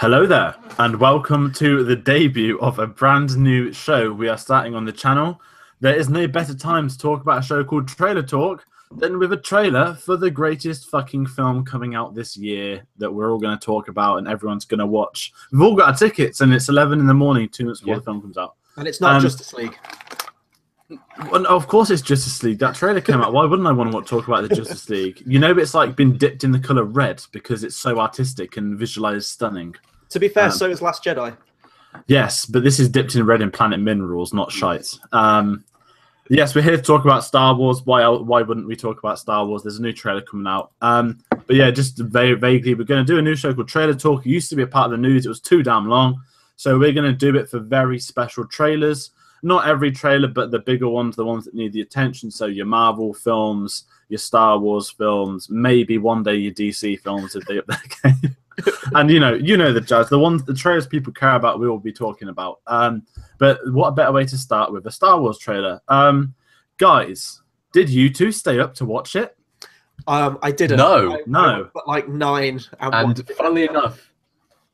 Hello there, and welcome to the debut of a brand new show we are starting on the channel. There is no better time to talk about a show called Trailer Talk than with a trailer for the greatest fucking film coming out this year that we're all going to talk about and everyone's going to watch. We've all got our tickets, and it's 11 in the morning, 2 minutes before the film comes out. And it's not Justice League. Well, of course it's Justice League. That trailer came out. Why wouldn't I want to talk about the Justice League? You know, it's like been dipped in the colour red because it's so artistic and visualised stunning. To be fair, so is Last Jedi. Yes, but this is dipped in red in planet minerals, not shite. Yes, we're here to talk about Star Wars. Why wouldn't we talk about Star Wars? There's a new trailer coming out. But yeah, just very vaguely, we're going to do a new show called Trailer Talk. It used to be a part of the news. It was too damn long. So we're going to do it for very special trailers. Not every trailer, but the bigger ones, the ones that need the attention. So your Marvel films, your Star Wars films, maybe one day your DC films if they up their game. And you know the jazz, the trailers people care about, we will be talking about. But what a better way to start with a Star Wars trailer. Guys, did you two stay up to watch it? I didn't. No. But like 9. And funnily enough,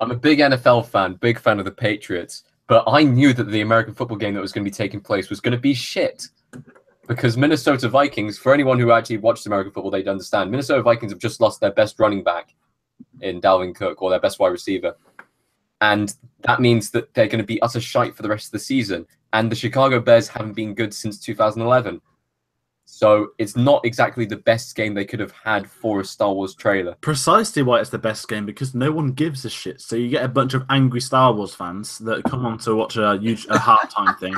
I'm a big NFL fan, big fan of the Patriots. But I knew that the American football game that was going to be taking place was going to be shit. Because Minnesota Vikings, for anyone who actually watched American football, they'd understand. Minnesota Vikings have just lost their best running back in Dalvin Cook, or their best wide receiver. And that means that they're going to be utter shite for the rest of the season. And the Chicago Bears haven't been good since 2011. So it's not exactly the best game they could have had for a Star Wars trailer. Precisely why it's the best game, because no one gives a shit. So you get a bunch of angry Star Wars fans that come on to watch a halftime thing,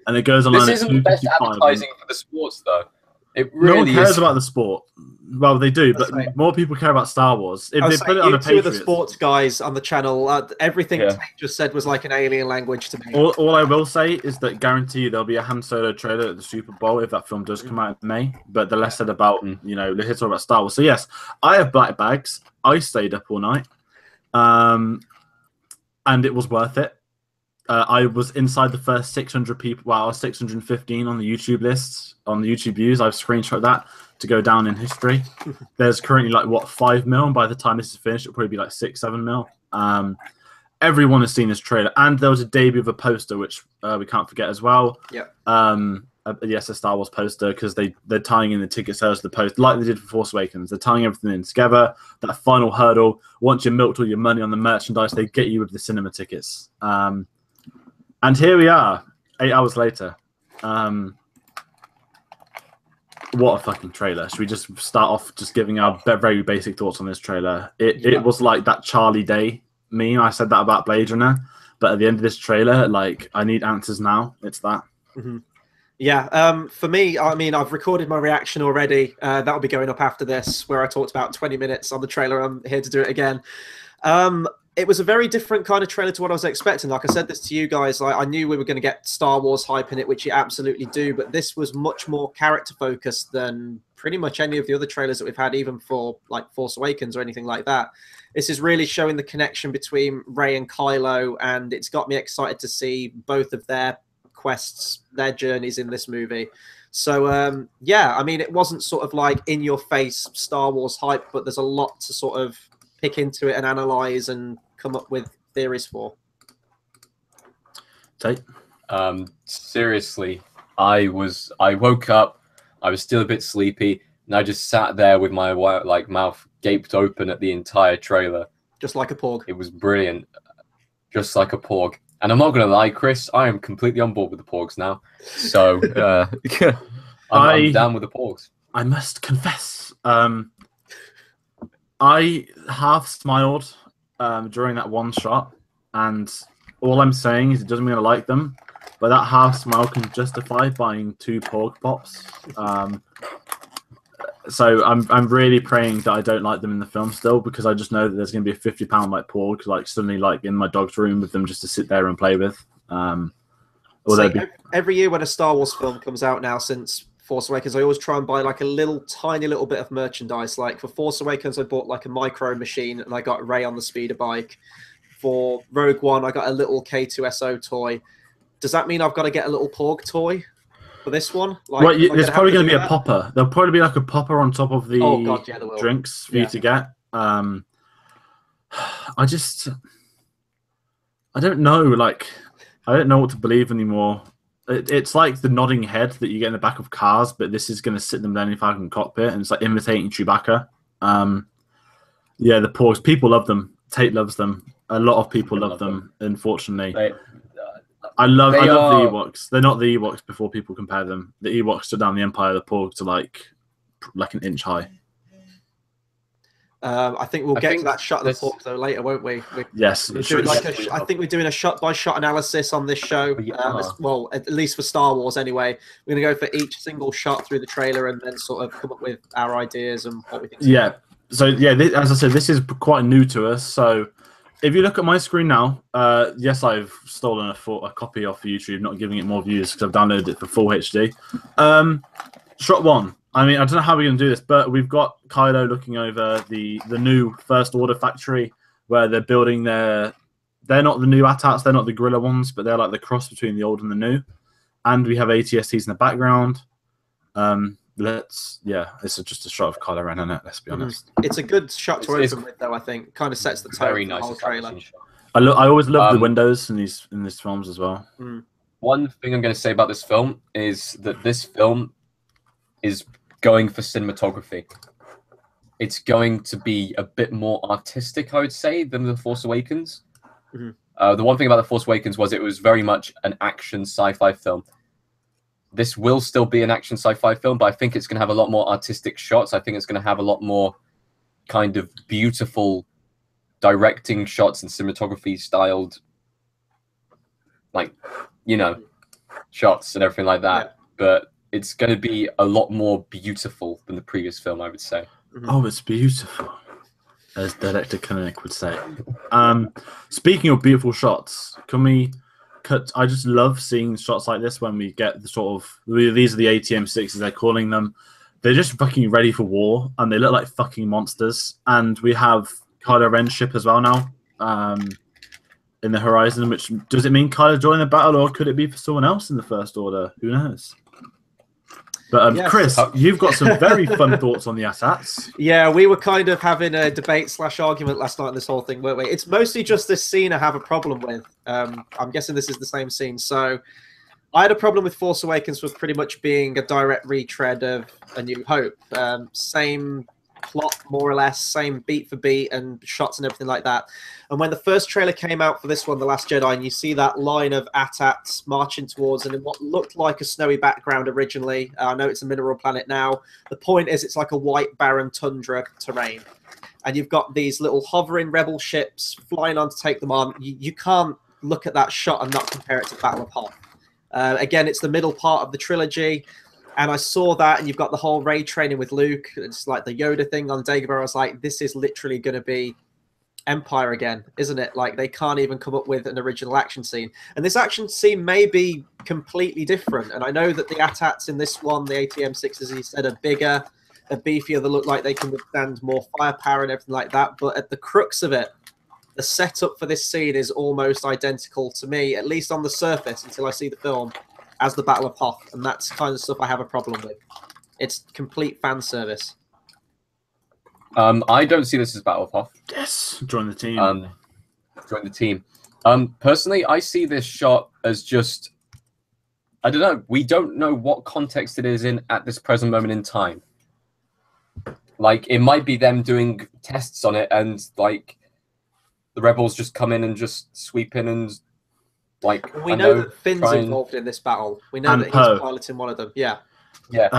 and it goes on. This isn't the best advertising for the sports, though. It really no one cares is. about the sport. Well, they do, but more people care about Star Wars. If they put it on a two of Patriots, the sports guys on the channel, everything Tate just said was like an alien language to me. All I will say is that guarantee you there'll be a Han Solo trailer at the Super Bowl if that film does come out in May. But the less said about, let's talk about Star Wars. So yes, I have black bags. I stayed up all night, and it was worth it. I was inside the first 600 people. Well, I was 615 on the YouTube list, on the YouTube views. I've screenshot that to go down in history. There's currently like 5 mil, and by the time this is finished, it'll probably be like 6-7 mil. Everyone has seen this trailer, and there was a debut of a poster which we can't forget as well. Yeah. Yes, a Star Wars poster, because they're tying in the ticket sales to the post like they did for Force Awakens. They're tying everything in together. That final hurdle, once you milked all your money on the merchandise, they get you with the cinema tickets. And here we are, 8 hours later. What a fucking trailer. Should we just start off just giving our very basic thoughts on this trailer? It was like that Charlie Day meme. I said that about Blade Runner. But at the end of this trailer, like, I need answers now. It's that. Mm-hmm. Yeah, for me, I mean, I've recorded my reaction already. That'll be going up after this, where I talked about 20 minutes on the trailer. I'm here to do it again. It was a very different kind of trailer to what I was expecting. Like I said this to you guys, I knew we were going to get Star Wars hype in it, which you absolutely do. But this was much more character focused than pretty much any of the other trailers that we've had, even for like Force Awakens or anything like that. This is really showing the connection between Rey and Kylo, and it's got me excited to see both of their quests, their journeys in this movie. So, yeah, I mean, it wasn't sort of like in-your-face Star Wars hype, but there's a lot to sort of pick into it and analyze and come up with theories for. Tate? Seriously, I woke up, I was still a bit sleepy, and I just sat there with my mouth gaped open at the entire trailer. Just like a porg. It was brilliant. Just like a porg. And I'm not going to lie, Chris, I am completely on board with the porgs now. So, I'm down with the porgs. I must confess, I half smiled during that one shot, and all I'm saying is it doesn't mean I like them, but that half smile can justify buying 2 porg pops. So I'm really praying that I don't like them in the film still, because I just know that there's going to be a £50 like porg like suddenly like in my dog's room with them just to sit there and play with. Every year when a Star Wars film comes out now since Force Awakens, I always try and buy like a tiny little bit of merchandise. Like for Force Awakens, I bought like a micro machine and I got Rey on the speeder bike. For Rogue One, I got a little K2SO toy. Does that mean I've got to get a little porg toy for this one? Like, well, there's probably going to be a popper. There'll probably be like a popper on top of the drinks for you to get. I don't know. Like, I don't know what to believe anymore. It's like the nodding head that you get in the back of cars, but this is going to sit them down in Falcon cockpit, and it's like imitating Chewbacca. Yeah, the Porgs. People love them. Tate loves them. A lot of people love them. Unfortunately, I love the Ewoks. They're not the Ewoks before people compare them. The Ewoks stood down the Empire. The Porgs are like an inch high. I think we'll get to that shot of the Porgs though later, won't we? Yes. I think we're doing a shot-by-shot analysis on this show. Well, at least for Star Wars anyway. We're going to go for each single shot through the trailer and then sort of come up with our ideas and what we think. Yeah. So, yeah, as I said, this is quite new to us. So, if you look at my screen now, yes, I've stolen a copy off YouTube, not giving it more views because I've downloaded it for full HD. Shot one. I mean, I don't know how we're going to do this, but we've got Kylo looking over the new First Order factory where they're building they're not the new AT-ATs, they're not the Gorilla ones, but they're like the cross between the old and the new. And we have AT-STs in the background. It's just a shot of Kylo Ren in it, let's be honest. It's a good shot to open with, though, I think. Kind of sets the tone very for the nice whole trailer. I always love the windows in these films as well. One thing I'm going to say about this film is that this film is going for cinematography. It's going to be a bit more artistic, I would say, than The Force Awakens. The one thing about The Force Awakens was it was very much an action sci-fi film. This will still be an action sci-fi film, but I think it's going to have a lot more artistic shots. I think it's going to have a lot more kind of beautiful directing shots and cinematography styled, like, shots and everything like that. Yeah. But it's going to be a lot more beautiful than the previous film, I would say. Oh, it's beautiful, as Director Koenig would say. Speaking of beautiful shots, can we cut? I just love seeing shots like this when we get the sort of... These are the ATM-6s, they're calling them. They're just fucking ready for war, and they look like fucking monsters. And we have Kylo Ren's ship as well now in the horizon, which... Does it mean Kylo joined the battle, or could it be for someone else in the First Order? Who knows? But yes. Chris, you've got some very fun thoughts on the AT-ATs. Yeah, we were kind of having a debate/argument last night on this whole thing, weren't we? It's mostly just this scene I have a problem with. I'm guessing this is the same scene. So I had a problem with Force Awakens with pretty much being a direct retread of A New Hope. Same plot, more or less, same beat for beat and shots and everything like that. And when the first trailer came out for this one, The Last Jedi, and you see that line of AT-ATs marching towards and in what looked like a snowy background originally. I know it's a mineral planet now. The point is it's like a white, barren tundra terrain. And you've got these little hovering rebel ships flying on to take them on. You can't look at that shot and not compare it to Battle of Hoth. Again, it's the middle part of the trilogy. And I saw that, and you've got the whole Rey training with Luke. It's like the Yoda thing on Dagobah. I was like, this is literally going to be Empire again, isn't it? Like, they can't even come up with an original action scene. And this action scene may be completely different. And I know that the AT-ATs in this one, the ATM-6s, as he said, are bigger, are beefier. They look like they can withstand more firepower and everything like that. But at the crux of it, the setup for this scene is almost identical to me, at least on the surface, until I see the film, as the Battle of Hoth, and that's kind of stuff I have a problem with. It's complete fan service. I don't see this as Battle of Hoth. Yes, join the team. Join the team. Personally, I see this shot as just... I don't know. We don't know what context it is in at this present moment in time. Like, it might be them doing tests on it, and, like, the rebels just come in and just sweep in and... Like, we know that Finn's involved in this battle. We know that he's piloting one of them. Yeah. Yeah.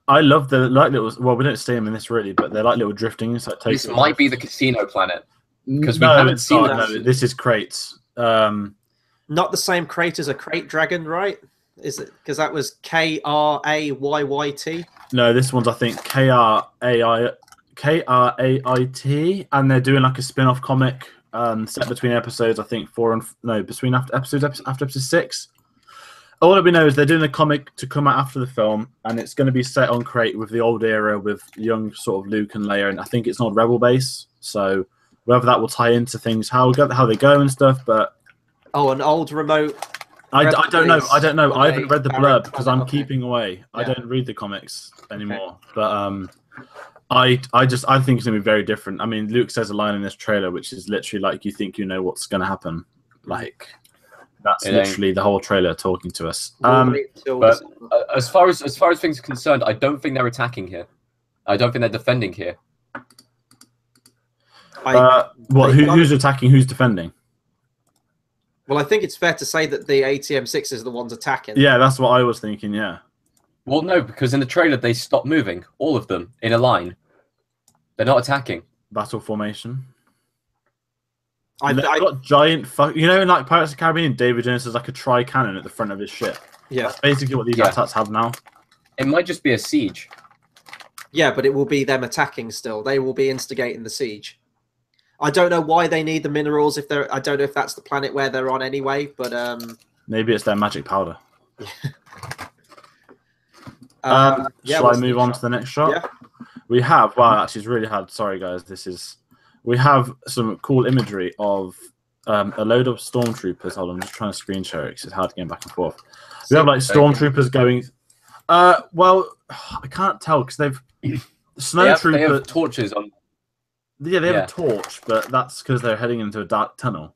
I love the like little. Well, we don't see them in this really, but they're like little drifting. It's like this might be the casino planet because we haven't seen it. No, this is crates. Not the same crate as a crate dragon, right? Is it because that was KRAYYT? No, this one's I think KRAIT, and they're doing like a spin-off comic. Set between episodes, I think between after episode 6. All that we know is they're doing a comic to come out after the film, and it's going to be set on Crate with the old era with young sort of Luke and Leia, and I think it's not Rebel base, so whether that will tie into things, how they go and stuff. But an old remote. I don't know. I haven't read the blurb because I'm keeping away. Yeah. I don't read the comics anymore, but I think it's going to be very different. I mean, Luke says a line in this trailer which is literally like, you think you know what's going to happen. Like that's It ain't. literally the whole trailer talking to us. We'll wait till But December. as far as things are concerned, I don't think they're attacking here. I don't think they're defending here. Who's attacking? Who's defending? Well, I think it's fair to say that the ATM-6 is the ones attacking. Yeah, that's what I was thinking. Yeah. Well, no, because in the trailer they stopped moving, all of them in a line. They're not attacking. Battle formation. I've got giant you know, in like Pirates of the Caribbean, David Jones has like a tri-cannon at the front of his ship. Yeah. That's basically what these attacks have now. It might just be a siege. Yeah, but it will be them attacking still. They will be instigating the siege. I don't know why they need the minerals if they're. I don't know if that's the planet where they're on anyway, but maybe it's their magic powder. Shall I move on to the next shot? Yeah. We have. Wow, actually, it's really hard. Sorry, guys. We have some cool imagery of a load of stormtroopers. Hold on, I'm just trying to screen share it because it's hard to get back and forth. We have like stormtroopers going. Well, I can't tell because they've snowtroopers. They have torches on. Yeah, they have a torch, but that's because they're heading into a dark tunnel.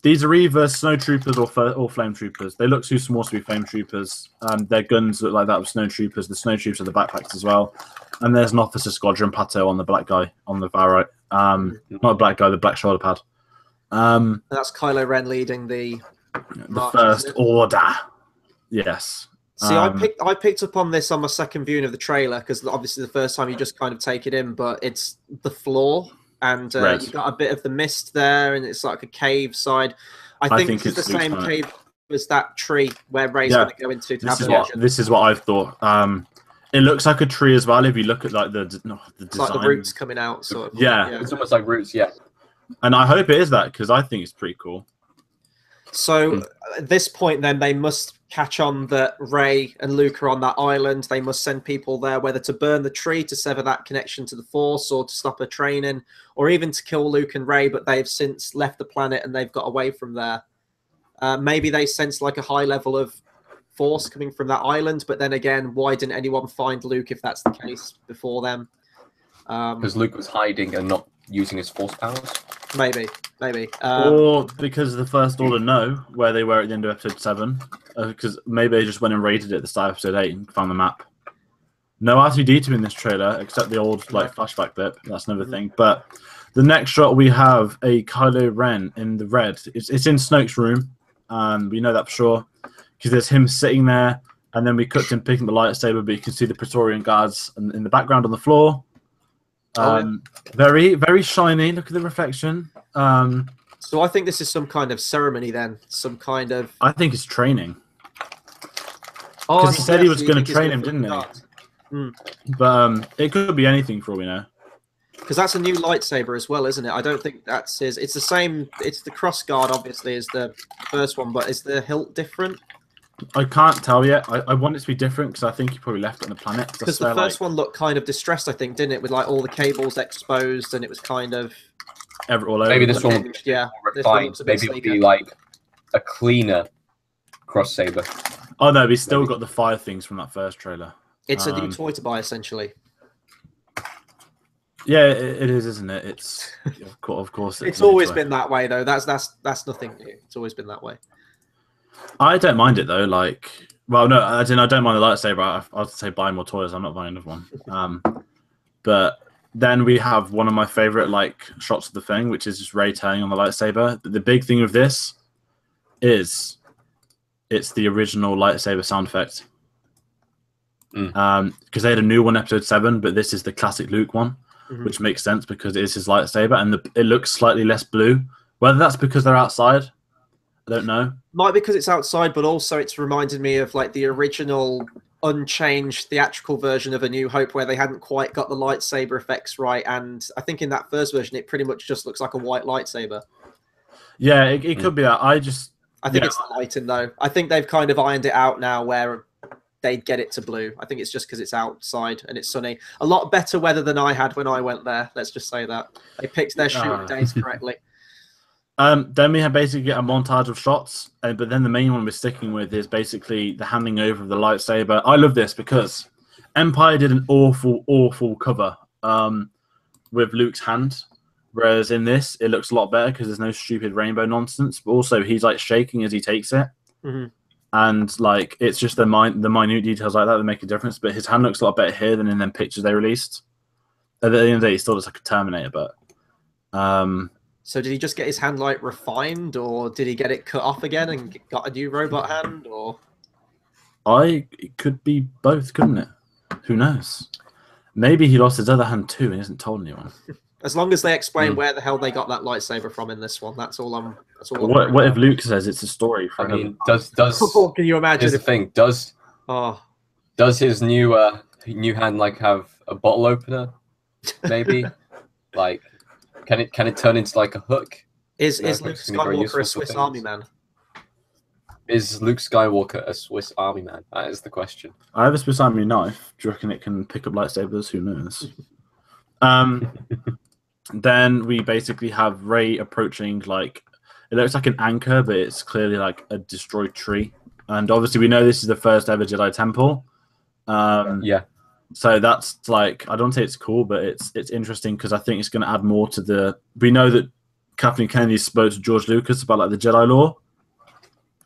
These are either snowtroopers or flame troopers. They look too small to be flame troopers. Their guns look like that of snowtroopers. The snowtroopers are the backpacks as well. And there's an officer squadron Pato on the black guy on the far right. Not a black guy, the black shoulder pad. That's Kylo Ren leading the march, First Order. Yes. See, I picked up on this on my second viewing of the trailer because obviously the first time you just kind of take it in, but it's the floor. And you've got a bit of the mist there, and it's like a cave side. I think it's the same cave as that tree where Rey's going to go into. This is what I've thought. It looks like a tree as well if you look at like the design. Like the roots coming out, sort of. Yeah, it's almost like roots. Yeah, and I hope it is that because I think it's pretty cool. So at this point, then they must catch on that Rey and Luke are on that island. They must send people there, whether to burn the tree to sever that connection to the Force, or to stop her training, or even to kill Luke and Rey. But they've since left the planet and they've got away from there. Maybe they sense like a high level of Force coming from that island. But then again, why didn't anyone find Luke if that's the case before them? Because Luke was hiding and not using his Force powers. Maybe. Or because the First Order know where they were at the end of Episode 7. Because maybe they just went and raided it at the start of Episode 8 and found the map. No R2-D2 in this trailer, except the old like flashback bit. That's another thing. But the next shot, we have a Kylo Ren in the red. It's in Snoke's room. We know that for sure. Because there's him sitting there. And then we cut to him picking the lightsaber, but you can see the Praetorian guards in the background on the floor. Very, very shiny. Look at the reflection. So I think this is some kind of ceremony then. Some kind of... I think it's training. Because he said he was going to train him, didn't he? But it could be anything for all we know. Because that's a new lightsaber as well, isn't it? I don't think that's his... It's the same... It's the cross guard, obviously, as the first one, but is the hilt different? I can't tell yet. I want it to be different because I think he probably left it on the planet. Because the first one looked kind of distressed, I think, didn't it? With like all the cables exposed, and it was kind of all over. Maybe this one will be more refined. Maybe it'll be like a cleaner cross saber. Oh no, we still got the fire things from that first trailer. It's a new toy to buy, essentially. Yeah, it is, isn't it? It's of course. It's always been that way, though. That's nothing new. It's always been that way. I don't mind it though. Like, well, no, I don't mind the lightsaber. I'll say buy more toys. I'm not buying another one. But then we have one of my favorite like shots of the thing, which is just Rey turning on the lightsaber. The big thing with this is it's the original lightsaber sound effect. Because they had a new one, Episode 7, but this is the classic Luke one, which makes sense because it is his lightsaber, and it looks slightly less blue. Whether that's because they're outside, I don't know. Might be because it's outside, but also it's reminded me of like the original unchanged theatrical version of A New Hope where they hadn't quite got the lightsaber effects right. And I think in that first version, it pretty much just looks like a white lightsaber. Yeah, it could be that. I think it's the lighting though. I think they've kind of ironed it out now where they'd get it to blue. I think it's just because it's outside and it's sunny. A lot better weather than I had when I went there. Let's just say that. They picked their shooting days correctly. Then we have basically a montage of shots, but then the main one we're sticking with is basically the handing over of the lightsaber. I love this because Empire did an awful, awful cover with Luke's hand. Whereas in this, it looks a lot better because there's no stupid rainbow nonsense. But also, he's like shaking as he takes it, and like it's just the minute details like that that make a difference. But his hand looks a lot better here than in them pictures they released. At the end of the day, he still looks like a Terminator, but So did he just get his hand like refined, or did he get it cut off again and got a new robot hand? Or it could be both, couldn't it? Who knows? Maybe he lost his other hand too and hasn't told anyone. As long as they explain where the hell they got that lightsaber from in this one, that's all I'm. What if Luke says it's a story? I mean, does can you imagine? Here's the thing: does his new hand like have a bottle opener? Maybe, like, can it turn into like a hook? Is Luke Skywalker a Swiss Army man? Is Luke Skywalker a Swiss Army man? That is the question. I have a Swiss Army knife. Do you reckon it can pick up lightsabers? Who knows? Then we basically have Rey approaching, like, it looks like an anchor, but it's clearly like a destroyed tree. And obviously we know this is the first ever Jedi temple. Yeah. So that's like, I don't say it's cool, but it's interesting because I think it's going to add more to the. We know that Kathleen Kennedy spoke to George Lucas about like the Jedi law.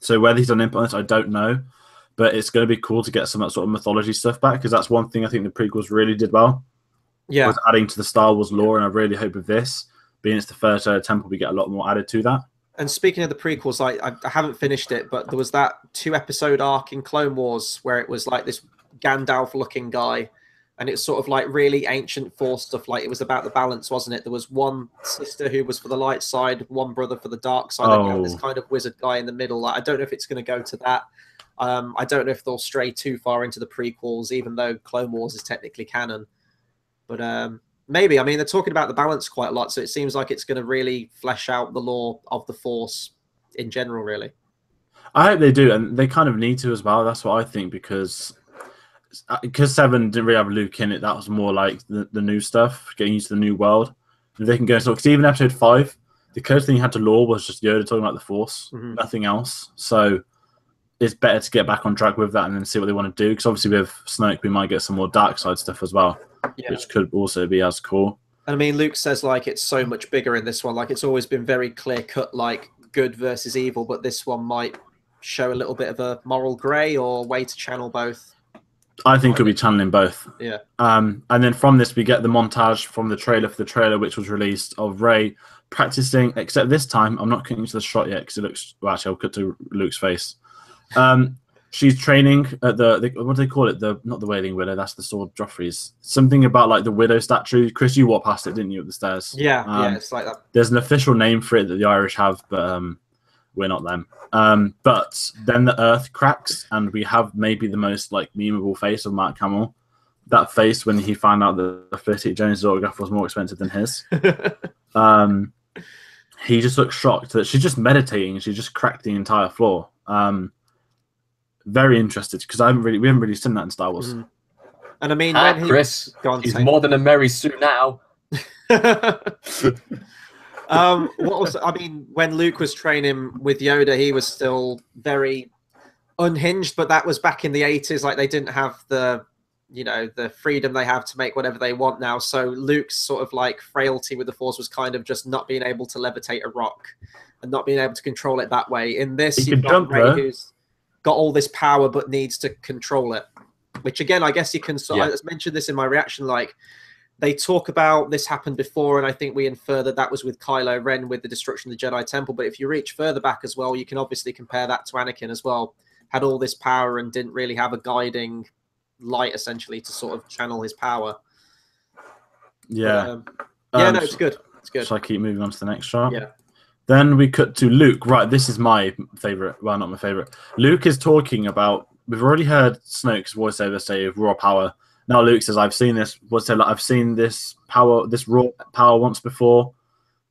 So whether he's done input on this, I don't know. But it's going to be cool to get some of that sort of mythology stuff back because that's one thing I think the prequels really did well. Yeah, was adding to the Star Wars lore, and I really hope with this, being it's the first temple, we get a lot more added to that. And speaking of the prequels, I haven't finished it, but there was that 2-episode arc in Clone Wars where it was like this Gandalf-looking guy, and it's sort of like really ancient Force stuff. Like it was about the balance, wasn't it? There was one sister who was for the light side, one brother for the dark side. Oh. And this kind of wizard guy in the middle. Like, I don't know if it's going to go to that. I don't know if they'll stray too far into the prequels, even though Clone Wars is technically canon. But maybe. I mean, they're talking about the balance quite a lot, so it seems like it's going to really flesh out the lore of the Force in general, really. I hope they do, and they kind of need to as well. That's what I think, because 7 didn't really have Luke in it. That was more like the new stuff, getting used to the new world. If they can go, because even episode 5, the closest thing you had to lore was just Yoda talking about the Force, nothing else. So it's better to get back on track with that and then see what they want to do. Because obviously with Snoke, we might get some more dark side stuff as well, which could also be as cool. And I mean, Luke says like it's so much bigger in this one. Like it's always been very clear cut, like good versus evil, but this one might show a little bit of a moral grey or way to channel both. I think it'll be channeling both. Yeah. And then from this, we get the montage from the trailer which was released of Rey practicing. Except this time, I'm not cutting to the shot yet because it looks. Well, actually, I'll cut to Luke's face. She's training at the what do they call it? Not the Wailing Widow. That's the sword Joffrey's. Something about like the Widow statue. Chris, you walked past it, didn't you, up the stairs? Yeah, it's like that. There's an official name for it that the Irish have, but we're not them. But then the Earth cracks, and we have maybe the most like memeable face of Mark Hamill. That face when he found out that the Felicity Jones' autograph was more expensive than his. He just looks shocked that she's just meditating. She just cracked the entire floor. Very interested because we haven't really seen that in Star Wars. And I mean, Chris, he's more than a Mary Sue now. When Luke was training with Yoda, he was still very unhinged, but that was back in the 80s. Like they didn't have the freedom they have to make whatever they want now. So Luke's sort of like frailty with the Force was kind of just not being able to levitate a rock and not being able to control it that way. In this, you've got Rey who's got all this power but needs to control it, which again, I guess you can I mentioned this in my reaction, like they talk about this happened before, and I think we infer that was with Kylo Ren with the destruction of the Jedi Temple. But if you reach further back as well, you can obviously compare that to Anakin as well. Had all this power and didn't really have a guiding light, essentially, to sort of channel his power. Yeah. No, it's good. It's good. Shall I keep moving on to the next shot? Yeah. Then we cut to Luke. Right, this is my favorite. Well, not my favorite. Luke is talking about. We've already heard Snoke's voiceover say raw power. Now Luke says, "I've seen this. I've seen this power, this raw power once before,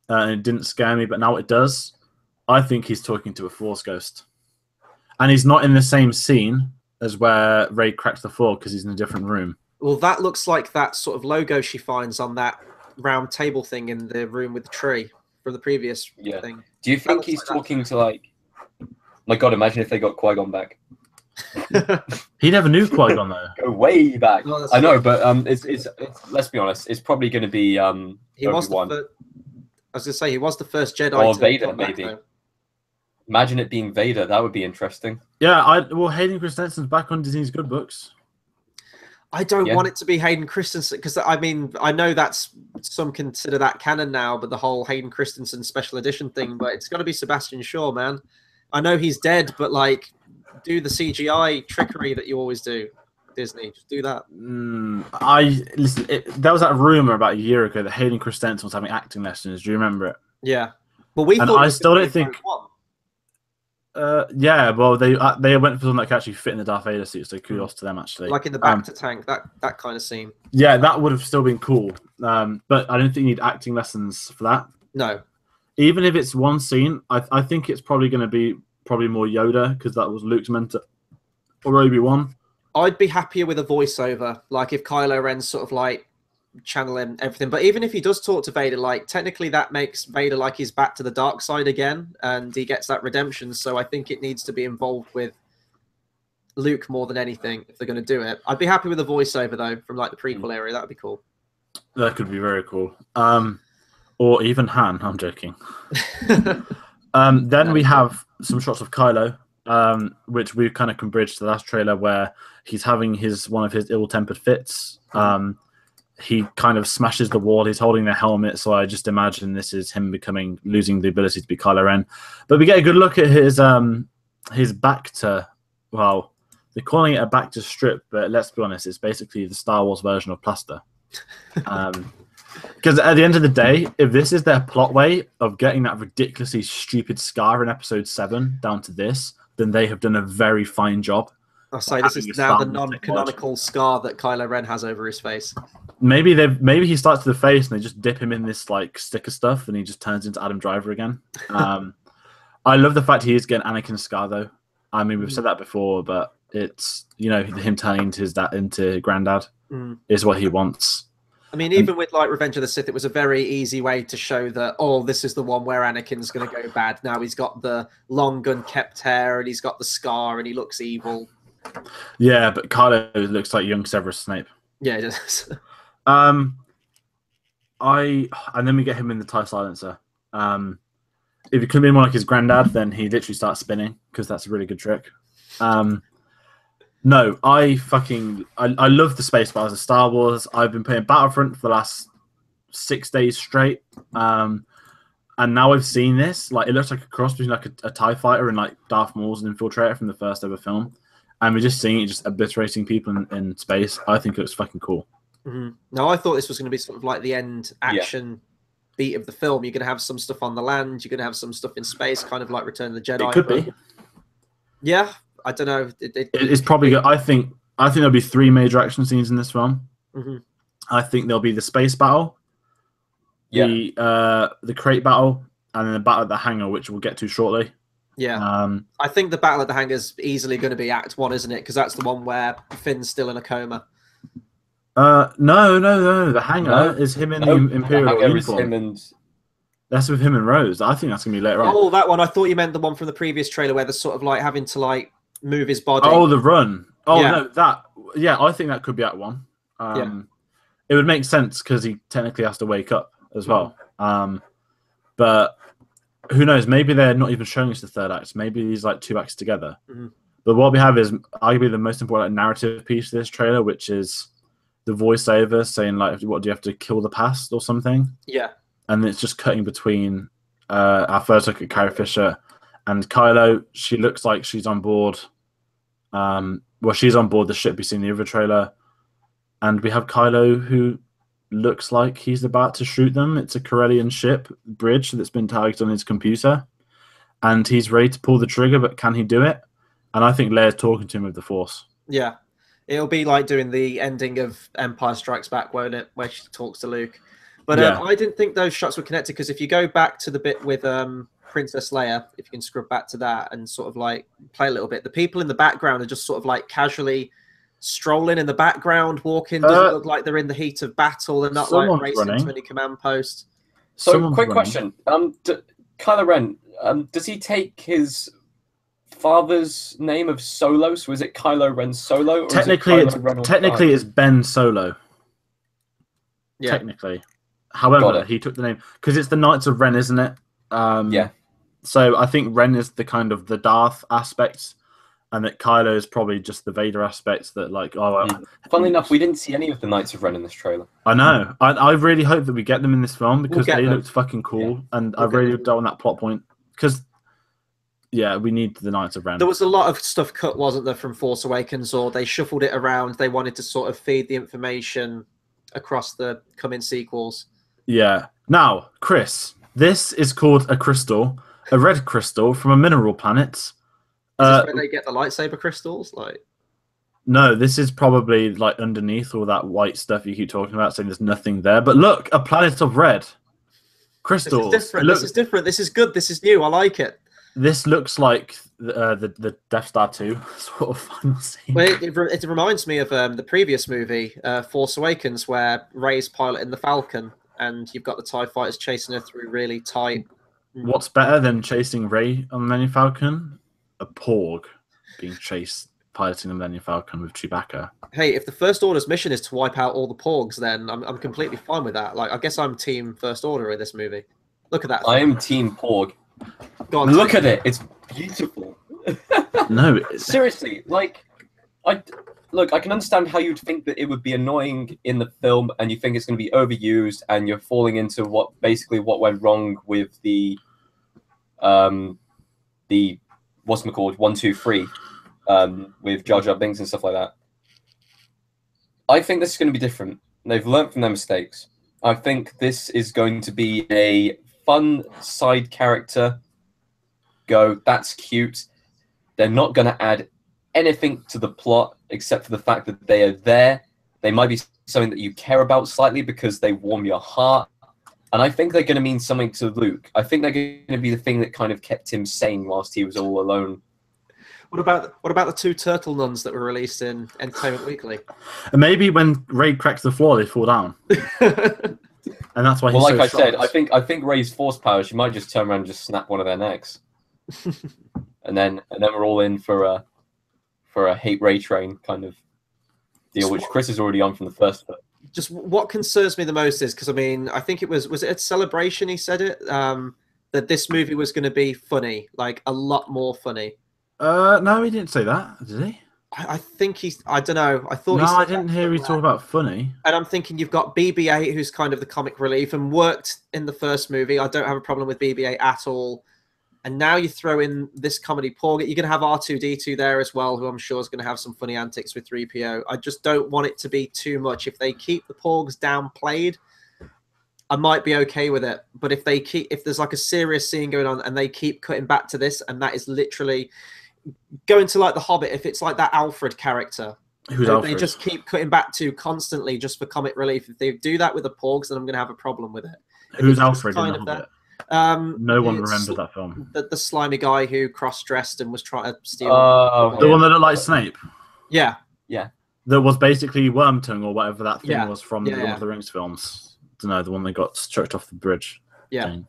and it didn't scare me, but now it does." I think he's talking to a Force ghost, and he's not in the same scene as where Rey cracks the floor because he's in a different room. Well, that looks like that sort of logo she finds on that round table thing in the room with the tree from the previous thing. Do you think he's talking to like? My God, imagine if they got Qui-Gon back. He never knew Qui-Gon though. Go way back. No, I know, but it's let's be honest, it's probably going to be he was Obi-Wan. I was gonna say he was the first Jedi. Or to Vader, come back, maybe. though. Imagine it being Vader. That would be interesting. Yeah, well, Hayden Christensen's back on Disney's good books. I don't Yeah. want it to be Hayden Christensen because I mean I know that's some consider that canon now, but the whole Hayden Christensen special edition thing. But it's got to be Sebastian Shaw, man. I know he's dead, but like, do the CGI trickery that you always do, Disney. Just do that. Listen. There was that rumor about a year ago that Hayden Christensen was having acting lessons. Do you remember it? Yeah, but we And thought I it was still gonna don't be think. Rogue One. Yeah, well, they went for something that could actually fit in the Darth Vader suit, so kudos to them, actually. Like in the back to tank, that kind of scene. Yeah, that would have still been cool. But I don't think you need acting lessons for that. No. Even if it's one scene, I think it's probably going to be more Yoda, because that was Luke's mentor, or Obi-Wan. I'd be happier with a voiceover, like if Kylo Ren's sort of like channeling everything. But even if he does talk to Vader, like technically that makes Vader like he's back to the dark side again, and he gets that redemption. So I think it needs to be involved with Luke more than anything if they're going to do it. I'd be happy with a voiceover though from like the prequel area. That'd be cool. That could be very cool. Or even Han. I'm joking. Then we have some shots of Kylo, which we kind of can bridge to the last trailer where he's having one of his ill-tempered fits. He kind of smashes the wall. He's holding the helmet, so I just imagine this is him losing the ability to be Kylo Ren. But we get a good look at his back to, well, they're calling it a back to strip, but let's be honest, it's basically the Star Wars version of plaster. Because at the end of the day, if this is their plot way of getting that ridiculously stupid scar in Episode 7 down to this, then they have done a very fine job. I'll say this is now the non-canonical scar that Kylo Ren has over his face. Maybe he starts to the face and they just dip him in this like sticker stuff and he just turns into Adam Driver again. I love the fact he is getting Anakin's scar though. I mean, we've said that before, but it's him turning into granddad is what he wants. I mean, even with like Revenge of the Sith, it was a very easy way to show that, this is the one where Anakin's going to go bad. Now he's got the long unkempt hair and he's got the scar and he looks evil. Yeah, but Kylo looks like young Severus Snape. Yeah, it does. And then we get him in the TIE Silencer. If he could be more like his granddad, then he literally starts spinning because that's a really good trick. No, I love the space battles of Star Wars. I've been playing Battlefront for the last 6 days straight. And now I've seen this. Like, it looks like a cross between like a TIE fighter and like Darth Maul's an infiltrator from the first ever film. And we're just seeing it just obliterating people in space. I think it looks fucking cool. Mm-hmm. No, I thought this was going to be sort of like the end action beat of the film. You're going to have some stuff on the land. You're going to have some stuff in space, kind of like Return of the Jedi. It could be. Yeah, I don't know. It's probably good. I think there'll be 3 major action scenes in this film. Mm-hmm. I think there'll be the space battle, the crate battle, and then the battle at the hangar, which we'll get to shortly. Yeah, I think the battle at the hangar is easily going to be Act 1, isn't it? Because that's the one where Finn's still in a coma. No. The hangar is him in the Imperial uniform. That's with him and Rose. I think that's gonna be later on. Oh, that one. I thought you meant the one from the previous trailer where they're sort of like having to like move his body. Oh, the run. Oh Yeah. no, that. Yeah, I think that could be Act 1. It would make sense because he technically has to wake up as well. But who knows? Maybe they're not even showing us the third act. Maybe these like 2 acts together. Mm-hmm. But what we have is arguably the most important narrative piece of this trailer, which is the voiceover saying like, "What do you have to kill the past or something?" Yeah. And it's just cutting between our first look at Carrie Fisher and Kylo. She looks like she's on board. She's on board the ship we see in the other trailer. And we have Kylo who looks like he's about to shoot them. It's a Corellian ship bridge that's been tagged on his computer. And he's ready to pull the trigger, but can he do it? And I think Leia's talking to him with the Force. Yeah. It'll be like doing the ending of Empire Strikes Back, won't it? Where she talks to Luke. But I didn't think those shots were connected because if you go back to the bit with Princess Leia, if you can scrub back to that and sort of like play a little bit, the people in the background are just sort of like casually strolling in the background, walking. Doesn't look like they're in the heat of battle. They're not like racing to any command post. So, quick question. Kylo Ren, does he take his father's name of Solo? So is it Kylo Ren Solo? Or technically, it's Ben Solo. Yeah. Technically. However, he took the name because it's the Knights of Ren, isn't it? Yeah. So I think Ren is the kind of the Darth aspect, and that Kylo is probably just the Vader aspect. That like, Funnily enough, we didn't see any of the Knights of Ren in this trailer. I know. I really hope that we get them in this film because they looked fucking cool, and I really don't want that plot point because. Yeah, we need the Knights of Ren. There was a lot of stuff cut, wasn't there, from Force Awakens, or they shuffled it around. They wanted to sort of feed the information across the coming sequels. Yeah. Now, Chris, this is called a crystal, a red crystal from a mineral planet. Is this where they get the lightsaber crystals? Like, no, this is probably like underneath all that white stuff you keep talking about, saying there's nothing there. But look, a planet of red crystals. This is different. This is different. This is good. This is new. I like it. This looks like the Death Star 2 sort of final scene. Well, it reminds me of the previous movie, Force Awakens, where Rey's piloting the Falcon, and you've got the TIE fighters chasing her through really tight. What's better than chasing Rey on the Millennium Falcon? A Porg being chased, piloting the Millennium Falcon with Chewbacca. Hey, if the First Order's mission is to wipe out all the Porgs, then I'm completely fine with that. Like, I guess I'm Team First Order in this movie. Look at that. I am Team Porg. Go on, look at it. It's beautiful. No. Seriously, like, I can understand how you'd think that it would be annoying in the film and you think it's going to be overused and you're falling into what went wrong with the what's it called 1, 2, 3 with Jar Jar Binks and stuff like that. I think this is going to be different. They've learned from their mistakes. I think this is going to be a fun side character. That's cute. They're not going to add anything to the plot except for the fact that they are there. They might be something that you care about slightly because they warm your heart. And I think they're going to mean something to Luke. I think they're going to be the thing that kind of kept him sane whilst he was all alone. What about the 2 turtle nuns that were released in Entertainment Weekly? And maybe when Rey cracks the floor, they fall down. And that's why he's like so I said, shocked. I think Rey's force power, she might just turn around and just snap one of their necks. and then we're all in for a hate Rey train kind of deal, which Chris is already on from the first film. Just what concerns me the most is because I think it was it at Celebration he said it that this movie was going to be funny, like a lot more funny. No, he didn't say that, did he? I think I don't know. I thought. No, I didn't hear he talk about funny. And I'm thinking you've got BB-8, who's kind of the comic relief and worked in the first movie. I don't have a problem with BB-8 at all. And now you throw in this comedy Porg. You're going to have R2-D2 there as well, who I'm sure is going to have some funny antics with 3PO. I just don't want it to be too much. If they keep the Porgs downplayed, I might be okay with it. But if there's like a serious scene going on and they keep cutting back to this, and that is literally going to like The Hobbit, if it's like that Alfred character, Who's Alfred? They just keep cutting back to constantly just for comic relief. If they do that with the Porgs, then I'm going to have a problem with it. Who's Alfred in The Hobbit? No one remembered that film. The slimy guy who cross-dressed and was trying to steal. The one that looked like Snape. Yeah. That was basically Wormtongue or whatever that thing was from the Lord of the Rings films. I don't know, the one that got chucked off the bridge. Yeah.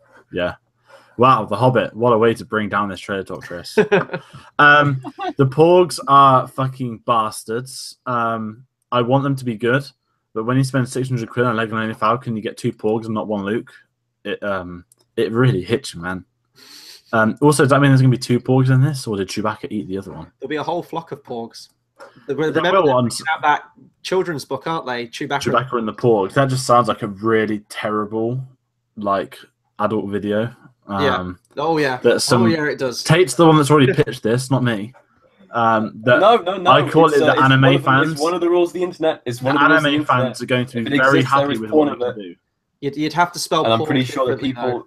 Wow, The Hobbit. What a way to bring down this trailer talk, Chris. The Porgs are fucking bastards. I want them to be good, but when you spend 600 quid on Lego Millennium Falcon, you get 2 Porgs and not 1 Luke. It really hits you, man. Also, does that mean there's going to be 2 Porgs in this, or did Chewbacca eat the other one? There'll be a whole flock of Porgs. Remember that children's book, aren't they? Chewbacca and the Porgs. That just sounds like a really terrible, like, adult video. Oh yeah, it does. Tate's the one that's already pitched this, not me. No. I call it the anime fans. It's one of the rules of the internet. It's one the of the rules anime fans are going to be very happy with what they do. You'd have to spell. And I'm pretty sure that people,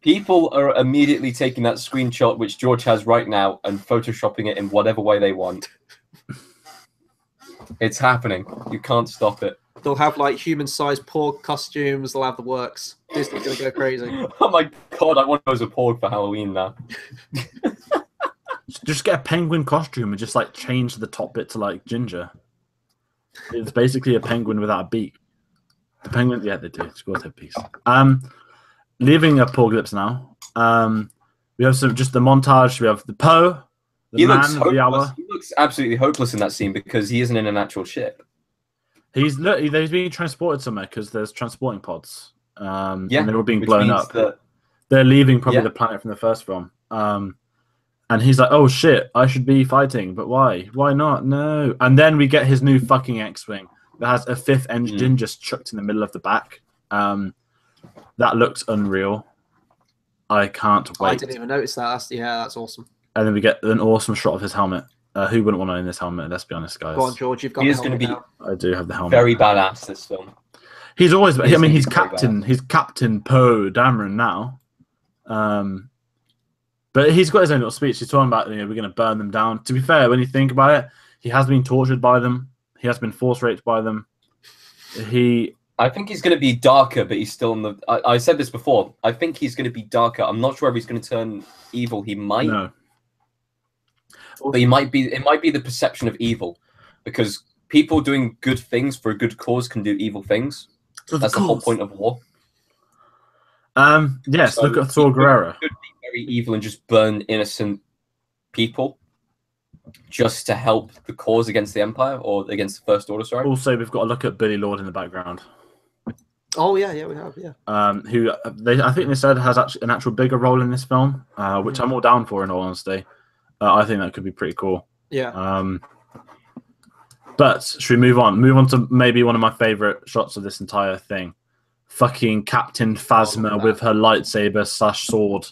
people are immediately taking that screenshot which George has right now and photoshopping it in whatever way they want. It's happening. You can't stop it. They'll have like human-sized Porg costumes. They'll have the works. Disney's gonna go crazy. Oh my god! I want those a Porg for Halloween now. Just get a penguin costume and just like change the top bit to like ginger. It's basically a penguin without a beak. The penguin, yeah, they do. It's got a piece. Leaving Porglips now. We have just the montage. We have the Poe, the He man looks of the hour. hopeless. He looks absolutely hopeless in that scene because he isn't in an actual ship. He's being transported somewhere because there's transporting pods. And they're all being which blown means up. that They're leaving probably the planet from the first film. And he's like, oh shit, I should be fighting, but why? Why not? No. And then we get his new fucking X-Wing that has a 5th engine just chucked in the middle of the back. That looks unreal. I can't wait. I didn't even notice that. That's awesome. And then we get an awesome shot of his helmet. Who wouldn't want to own this helmet? Let's be honest, guys. Go on, George. You've got. He the is going to be. now. I do have the helmet. Very badass this film. He's always. I mean, he's very captain. badass. He's Captain Poe Dameron now. But he's got his own little speech. He's talking about, we're going to burn them down. To be fair, when you think about it, he has been tortured by them. He has been force raped by them. I think he's going to be darker, but he's still in the. I said this before. I think he's going to be darker. I'm not sure if he's going to turn evil. He might. No. But he might be. It might be the perception of evil, because people doing good things for a good cause can do evil things. That's the whole point of war. Yes. So look at Thor Guerrero. Could be very evil and just burn innocent people, just to help the cause against the Empire or against the First Order. Sorry. Also, we've got to look at Billy Lord in the background. Oh yeah, we have, yeah. Who I think they said has actually an actual bigger role in this film, which I'm all down for, in all honesty. I think that could be pretty cool. Yeah. But should we move on? Move on to maybe one of my favorite shots of this entire thing. Fucking Captain Phasma with her lightsaber / sword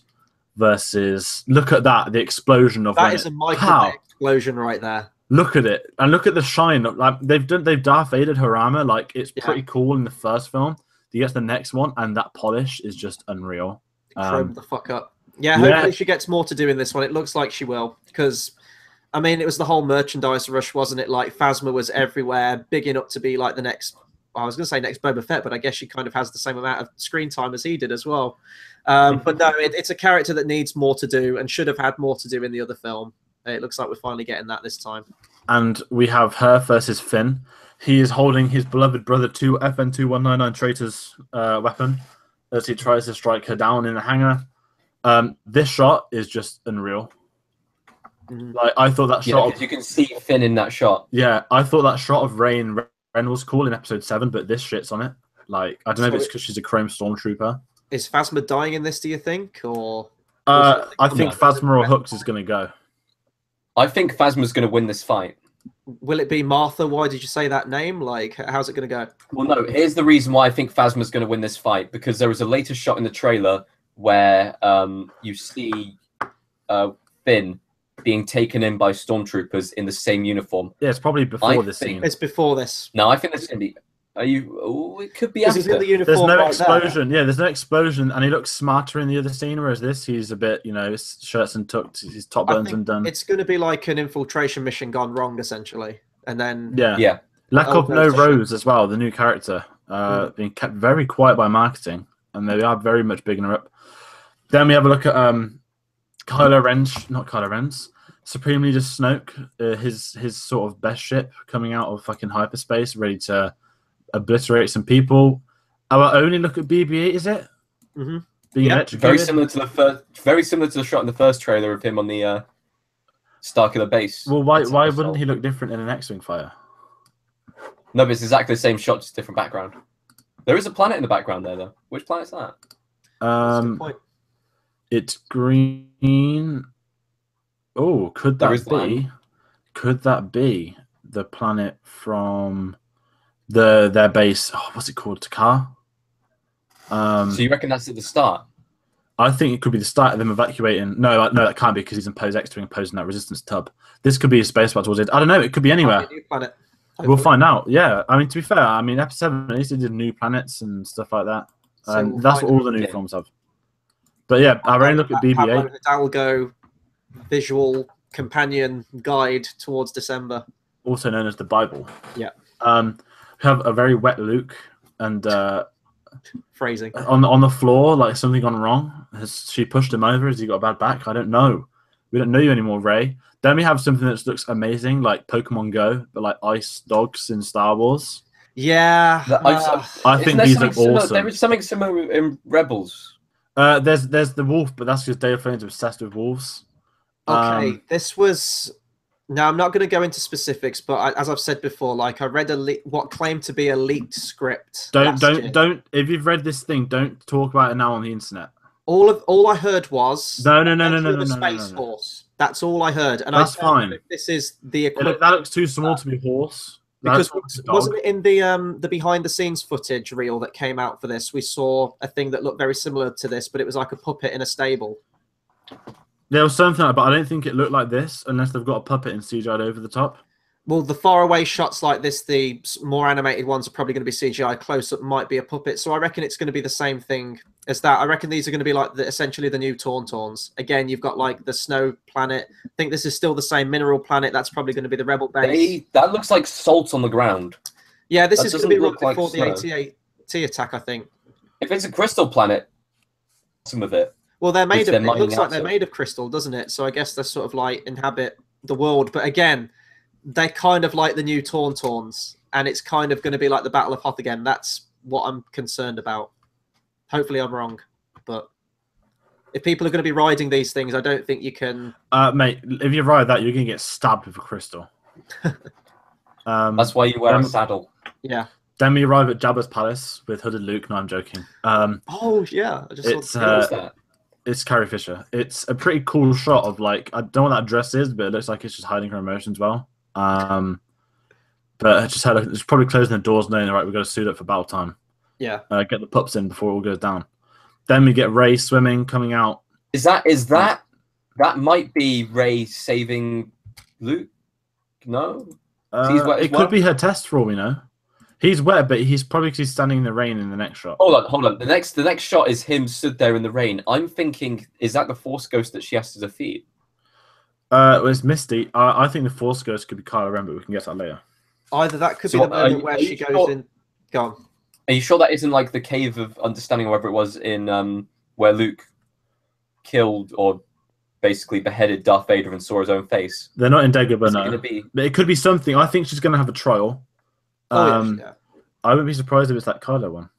versus. Look at that! The explosion of that is a Michael Bay explosion right there. Look at it, and look at the shine. Like they've Darth Vadered her armor. Like it's pretty cool in the first film. You get to the next one, and that polish is just unreal. Chrome the fuck up. Yeah, hopefully she gets more to do in this one. It looks like she will, because I mean, it was the whole merchandise rush, wasn't it? Like Phasma was everywhere, big enough to be like the next. I was going to say next Boba Fett, but I guess she kind of has the same amount of screen time as he did as well. But no, it's a character that needs more to do and should have had more to do in the other film. It looks like we're finally getting that this time. And we have her versus Finn. He is holding his beloved brother FN2199 Traitor's weapon as he tries to strike her down in a hangar. This shot is just unreal. Like I thought that shot. You can see Finn in that shot. Yeah, I thought that shot of Ren was cool in episode 7, but this shit's on it. Like I don't know if it's because she's a Chrome Stormtrooper. Is Phasma dying in this? Do you think, or? I think Phasma or Hux is going to go. I think Phasma's going to win this fight. Will it be Martha? Why did you say that name? Like, how's it going to go? Well, no. Here's the reason why I think Phasma's going to win this fight, because there was a later shot in the trailer where you see Finn being taken in by stormtroopers in the same uniform. Yeah, it's probably before this scene. It's before this. No, I think this is going to be. Are you? Oh, it could be after. He's in the uniform. There's no like explosion. that. Yeah, there's no explosion, and he looks smarter in the other scene. Whereas this, he's a bit, his shirts untucked, his top buttons undone. It's going to be like an infiltration mission gone wrong, essentially, and then yeah. Lack of No Rose as well, the new character, being kept very quiet by marketing, and they are very much bigging her up. Then we have a look at Kylo Ren's Supreme Leader Snoke, his sort of best ship coming out of fucking hyperspace, ready to obliterate some people. Our only look at BB-8, is it? Mm-hmm. Being electrocuted. Very similar to the shot in the first trailer of him on the Starkiller base. Well, why wouldn't he look different in an X-wing fighter? No, but it's exactly the same shot, just different background. There is a planet in the background there, though. Which planet's that? That's a good point. It's green. Oh, could that be? land. Could that be the planet from their base? Oh, what's it called? Takar. So you reckon that's at the start? I think it could be the start of them evacuating. No, that can't be because he's in Poe's X-wing posing that resistance tub. This could be a space battle towards it. I don't know. It could be anywhere. New planet. We'll find out. Yeah, I mean, to be fair, episode 7 at least they did new planets and stuff like that. So That's what all the new films have. But yeah, I really look at BB-8. Hidalgo visual companion guide towards December, also known as the Bible. Yeah. We have a very wet Luke and phrasing on the floor, like something gone wrong. Has she pushed him over? Has he got a bad back? I don't know. We don't know you anymore, Rey. Then we have something that looks amazing, like Pokemon Go, but like ice dogs in Star Wars. Yeah. I think these are awesome. There is something similar in Rebels. There's the wolf, but that's because Dave Filoni's obsessed with wolves. Okay, this was Now, I'm not going to go into specifics, but as I've said before, like I read what claimed to be a leaked script. Don't. If you've read this thing, don't talk about it now on the internet. All I heard was No. the Space Horse. That's all I heard, and that's fine. This is the equivalent. That looks too small to be horse. Because wasn't it in the behind the scenes footage reel that came out for this? We saw a thing that looked very similar to this, but it was like a puppet in a stable. There was something like, but I don't think it looked like this unless they've got a puppet and CGI'd over the top. Well, the faraway shots like this, the more animated ones are probably going to be CGI. Close up might be a puppet. So I reckon it's going to be the same thing as that. I reckon these are going to be like essentially the new Tauntauns. Again, you've got like the snow planet. I think this is still the same mineral planet. That's probably going to be the rebel base. That looks like salt on the ground. Yeah, this is going to be right like before the AT-AT attack, I think. If it's a crystal planet, some of it. Well, it looks like they're made of crystal, doesn't it? So I guess they sort of like inhabit the world. But again, they're kind of like the new Tauntauns, and it's kind of going to be like the Battle of Hoth again. That's what I'm concerned about. Hopefully I'm wrong, but if people are going to be riding these things, I don't think you can... Mate, if you ride that, you're going to get stabbed with a crystal. That's why you wear a saddle. Yeah. Then we arrive at Jabba's palace with hooded Luke. No, I'm joking. Oh, yeah. I just saw that. It's Carrie Fisher. It's a pretty cool shot of, like, I don't know what that dress is, but it looks like it's just hiding her emotions well. But I just had it's probably closing the doors knowing, right, we've got to suit up for battle time. Yeah. Get the pups in before it all goes down. Then we get Rey swimming, coming out. That might be Rey saving Luke? No? It could be her test for all we know. He's wet, but he's probably because he's standing in the rain in the next shot. Hold on. The next shot is him stood there in the rain. I'm thinking, is that the Force Ghost that she has to defeat? Well, it's Misty. I think the Force Ghost could be Kylo Ren, but we can get that later. Either that could be the moment where she goes in. Go on. Are you sure that isn't like the Cave of Understanding, or whatever it was in where Luke killed or basically beheaded Darth Vader and saw his own face? They're not in Dagobah, no. But it could be something. I think she's going to have a trial. Yeah. I wouldn't be surprised if it's that Kylo one.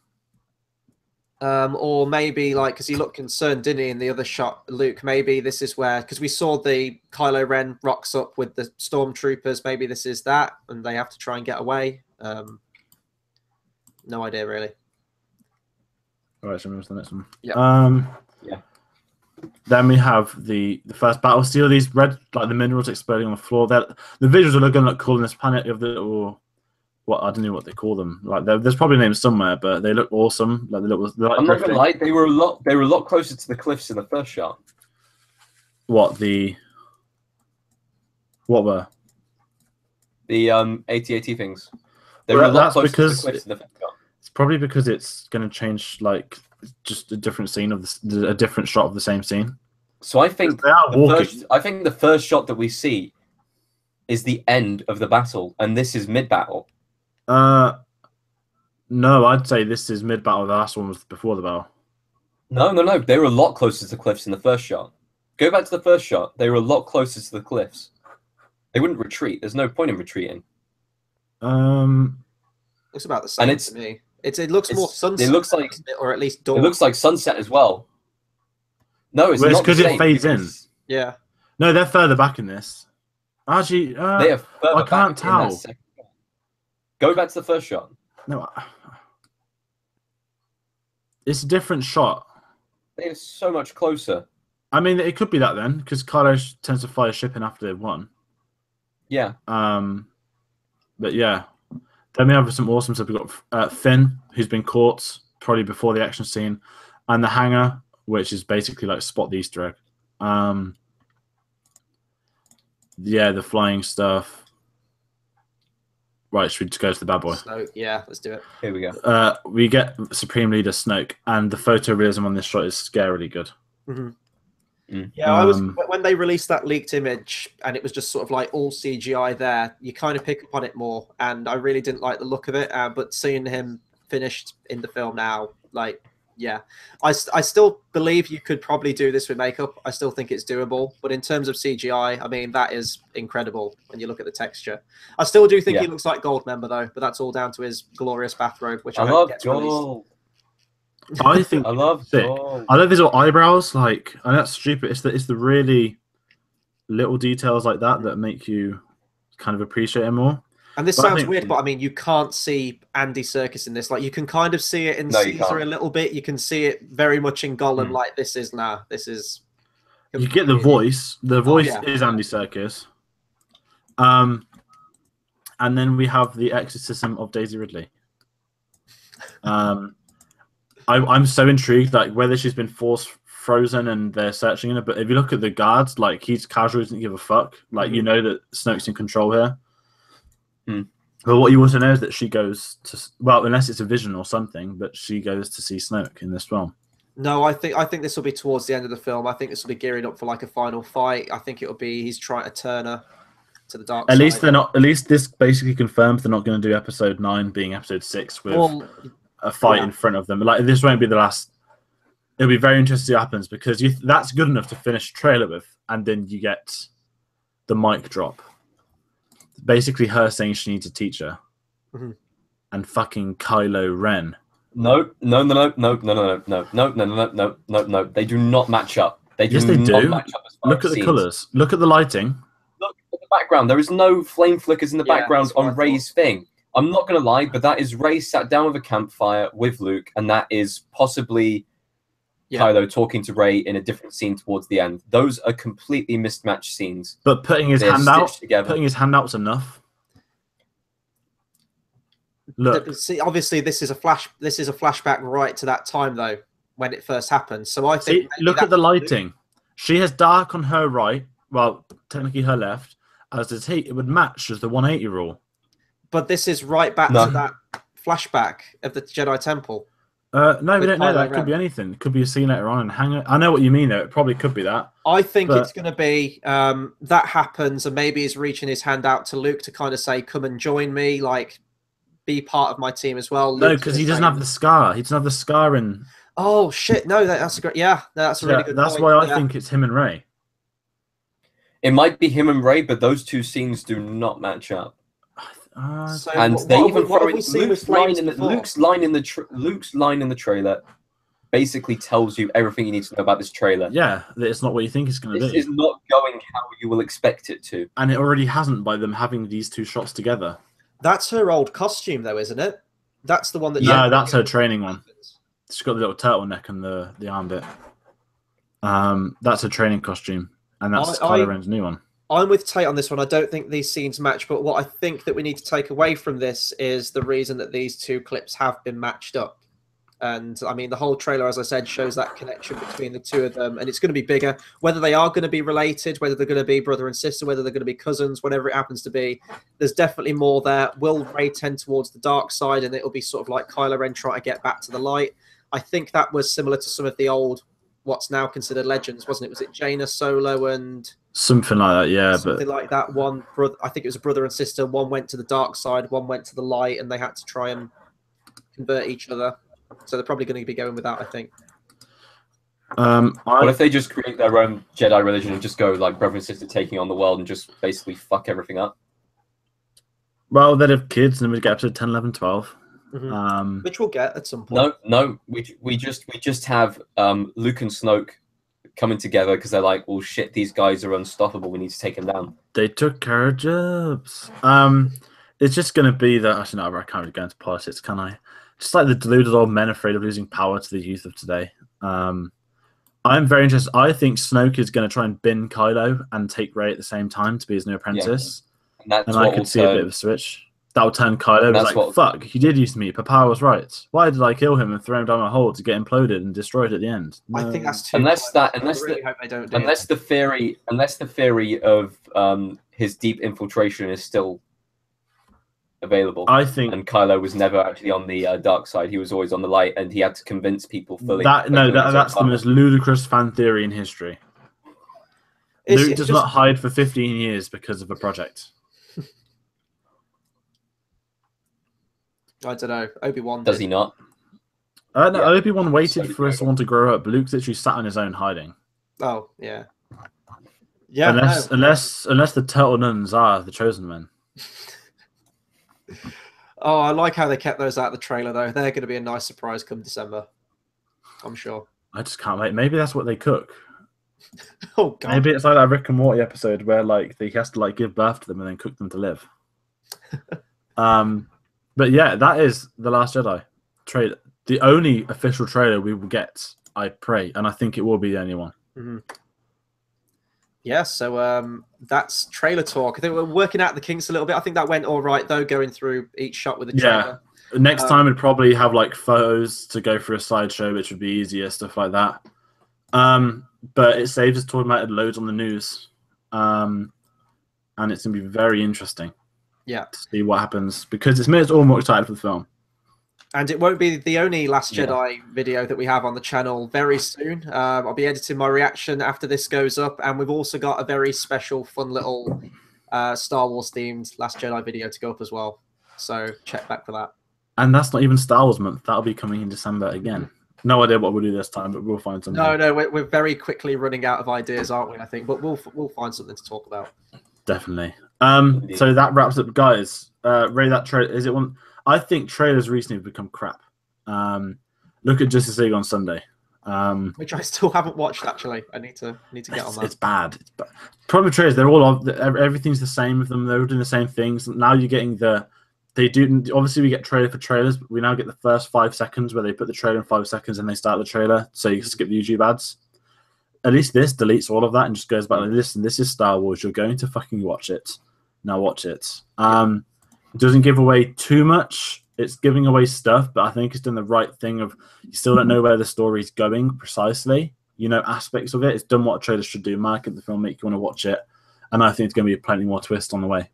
Or maybe like, because he looked concerned, didn't he, in the other shot, Luke? Maybe this is where, because we saw the Kylo Ren rocks up with the stormtroopers. Maybe this is that, and they have to try and get away. No idea, really. All right, so move to the next one. Yeah. Yeah. Then we have the first battle. See all these red, like the minerals exploding on the floor. The visuals are going to look cool in this planet of the what I don't know what they call them. Like there's probably names somewhere, but they look awesome. Like they're like I'm not gonna lie, they were a lot closer to the cliffs in the first shot. What were the AT-AT things? They were a lot closer to the cliffs in the first shot. It's probably because it's going to change, like just a different scene of a different shot of the same scene. So I think the first shot that we see is the end of the battle, and this is mid-battle. No, I'd say this is mid-battle. The last one was before the battle. No. They were a lot closer to the cliffs in the first shot. Go back to the first shot. They were a lot closer to the cliffs. They wouldn't retreat. There's no point in retreating. Looks about the same to me. It looks more sunset. It looks like, or at least dawn. It looks like sunset as well. No, it's not because it fades in. Yeah. No, they're further back in this. Actually, they are further I can't tell. Go back to the first shot. No, it's a different shot. They are so much closer. I mean, it could be that then, because Kylo tends to fly a ship in after they've won. Yeah. But yeah, then we have some awesome stuff. We've got Finn, who's been caught probably before the action scene, and the hangar, which is basically like spot the Easter egg. Yeah, the flying stuff. Right, should we just go to the bad boy? Snoke, yeah, let's do it. Here we go. We get Supreme Leader Snoke, and the photorealism on this shot is scarily good. Mm-hmm. Yeah, I was when they released that leaked image, and it was just sort of like all CGI there. You kind of pick up on it more, and I really didn't like the look of it. But seeing him finished in the film now, like, yeah, I still believe you could probably do this with makeup. I still think it's doable, but in terms of CGI, I mean, that is incredible when you look at the texture. I still do think he looks like Goldmember though, but that's all down to his glorious bathrobe, which I hope gets released. I think I love his eyebrows. Like, I know that's stupid. It's the really little details like that make you kind of appreciate it more. And this But I sounds think- weird, but I mean, you can't see Andy Serkis in this. Like, you can kind of see it in No, you Caesar can't. a little bit. You can see it very much in Gollum. Like, this is. You get the voice. The voice yeah. is Andy Serkis. And then we have the exorcism of Daisy Ridley. I'm so intrigued, like whether she's been frozen and they're searching her. But if you look at the guards, like he's casual, doesn't give a fuck. Like you know that Snoke's in control here. But what you also know is that she goes to, well, unless it's a vision or something, but she goes to see Snoke in this film. No, I think this will be towards the end of the film. I think this will be gearing up for like a final fight. I think it'll be he's trying to turn her to the dark side. At least this basically confirms they're not going to do episode 9 being episode 6 with a fight in front of them. Like this won't be the last. It'll be very interesting to see what happens because that's good enough to finish trailer with, and then you get the mic drop. Basically, her saying she needs a teacher, and fucking Kylo Ren. No. They do not match up. Yes, they do. Look at the colors. Look at the lighting. Look at the background. There is no flame flickers in the background on Rey's thing. I'm not going to lie, but that is Rey sat down with a campfire with Luke, and that is possibly Kylo talking to Rey in a different scene towards the end. Those are completely mismatched scenes. But putting his hand out's enough. Look, see, obviously, this is a flashback right to that time though when it first happened. So I think look at the lighting. She has dark on her right, well, technically her left, as does he. It would match as the 180 rule. But this is right back to that flashback of the Jedi Temple. No, we don't know that. It could be anything. It could be a scene later on and hang it. I know what you mean, though. It probably could be that. I think it's going to be that happens, and maybe he's reaching his hand out to Luke to kind of say, "Come and join me, like, be part of my team as well." No, because he doesn't have the scar. He doesn't have the scar in. Oh shit! No, that's a great. Yeah, that's a really good. That's point. why I think it's him and Rey. It might be him and Rey, but those two scenes do not match up. So and what, they what, even what throw have we in seen with Flames Luke's line in the trailer basically tells you everything you need to know about this trailer. Yeah, it's not what you think it's going to be. This is not going how you will expect it to. And it already hasn't by them having these two shots together. That's her old costume, though, isn't it? That's the one that. No, that's her training one. She's got the little turtleneck and the arm bit. That's her training costume, and that's Kylo Ren's new one. I'm with Tate on this one. I don't think these scenes match, but what I think that we need to take away from this is the reason that these two clips have been matched up. And I mean, the whole trailer, as I said, shows that connection between the two of them, and it's going to be bigger. Whether they are going to be related, whether they're going to be brother and sister, whether they're going to be cousins, whatever it happens to be, there's definitely more there. Will Rey tend towards the dark side, and it'll be sort of like Kylo Ren trying to get back to the light? I think that was similar to some of the old, what's now considered legends, wasn't it? Was it Jaina Solo and something like that? Yeah, something like that. One brother, I think it was a brother and sister. One went to the dark side, one went to the light, and they had to try and convert each other. So they're probably going to be going with that, I think. What if they just create their own Jedi religion and just go like brother and sister taking on the world and just basically fuck everything up? Well, they'd have kids, and then we'd get episode 10, 11, 12. Which we'll get at some point. No, we just have Luke and Snoke coming together because they're like, well, shit, these guys are unstoppable. We need to take them down. They took our jobs. It's just going to be that. Actually, no, I can't really go into politics, can I? Just like the deluded old men afraid of losing power to the youth of today. I'm very interested. I think Snoke is going to try and bin Kylo and take Rey at the same time to be his new apprentice. Yeah. And I could see a bit of a switch. That would turn Kylo. That's like, fuck, he did use me. Papa was right. Why did I kill him and throw him down a hole to get imploded and destroyed at the end? No. I think that's too. Unless the theory of his deep infiltration is still available. I think, and Kylo was never actually on the dark side. He was always on the light, and he had to convince people fully. That's the most ludicrous fan theory in history. Luke does not hide for 15 years because of a project. I don't know. Obi-Wan does he not? No, Obi-Wan waited for someone to grow up. Luke's literally sat on his own hiding. Oh yeah, yeah. Unless the turtle nuns are the chosen men. Oh, I like how they kept those out of the trailer, though. They're going to be a nice surprise come December. I'm sure. I just can't wait. Maybe that's what they cook. Oh god. Maybe it's like that Rick and Morty episode where like he has to like give birth to them and then cook them to live. But yeah, that is the Last Jedi trailer. The only official trailer we will get, I pray, and I think it will be the only one. Yeah, so that's trailer talk. I think we're working out the kinks a little bit. I think that went all right though, going through each shot with the trailer. Next time we'd probably have like photos to go through a slideshow, which would be easier, stuff like that. But it saves us talking about it loads on the news, and it's gonna be very interesting. Yeah, to see what happens because it's made us all more excited for the film. And it won't be the only Last Jedi video that we have on the channel very soon. I'll be editing my reaction after this goes up, and we've also got a very special, fun little Star Wars themed Last Jedi video to go up as well. So check back for that. And that's not even Star Wars month. That'll be coming in December again. No idea what we'll do this time, but we'll find something. No, we're very quickly running out of ideas, aren't we? I think, but we'll find something to talk about. Definitely. So that wraps up, guys. Ray, that trailer, is it one? I think trailers recently have become crap. Look at Justice League on Sunday, which I still haven't watched. Actually, I need to get on that. It's bad. Problem with trailers, they're all everything's the same with them. They're all doing the same things. Now you're getting obviously we get trailer for trailers, but we now get the first 5 seconds where they put the trailer in 5 seconds and they start the trailer, so you can skip the YouTube ads. At least this deletes all of that and just goes back like this. And this is Star Wars. You're going to fucking watch it. Now watch it. It doesn't give away too much. It's giving away stuff, but I think it's done the right thing of you still don't know where the story's going precisely. You know aspects of it. It's done what a trailer should do. Market the film, make you want to watch it. And I think it's going to be plenty more twist on the way.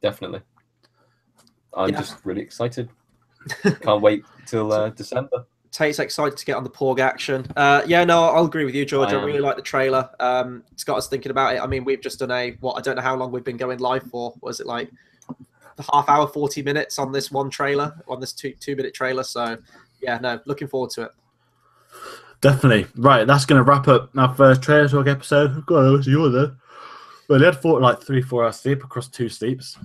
Definitely. I'm just really excited. Can't wait till December. Tate's excited to get on the Porg action. I'll agree with you, George. I really like the trailer. It's got us thinking about it. I mean, we've just done I don't know how long we've been going live for. Was it like the half hour, 40 minutes on this one trailer, on this two-minute trailer? So, looking forward to it. Definitely. Right, that's going to wrap up our first trailer talk episode. God, you're there. Well, they had 3-4 hours sleep across 2 sleeps.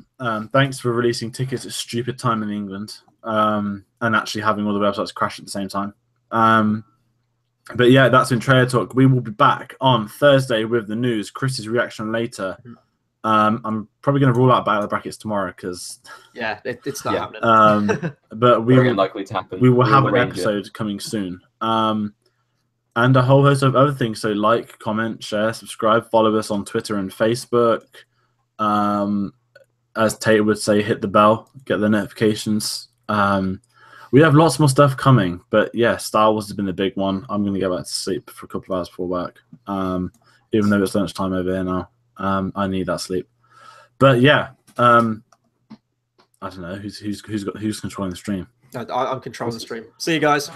Thanks for releasing tickets at stupid time in England. And actually having all the websites crash at the same time. But yeah, that's been Trailer Talk. We will be back on Thursday with the news. Chris's reaction later. I'm probably going to rule out Battle of the Brackets tomorrow because it's not happening. But very unlikely to happen. We will have an episode coming soon. And a whole host of other things. So like, comment, share, subscribe, follow us on Twitter and Facebook. As Tate would say, hit the bell, get the notifications. We have lots more stuff coming, but yeah, Star Wars has been the big one. I'm going to go back to sleep for a couple of hours before work, even though it's lunchtime over here now. I need that sleep, but yeah, I don't know who's controlling the stream. I'm controlling the stream. See you guys.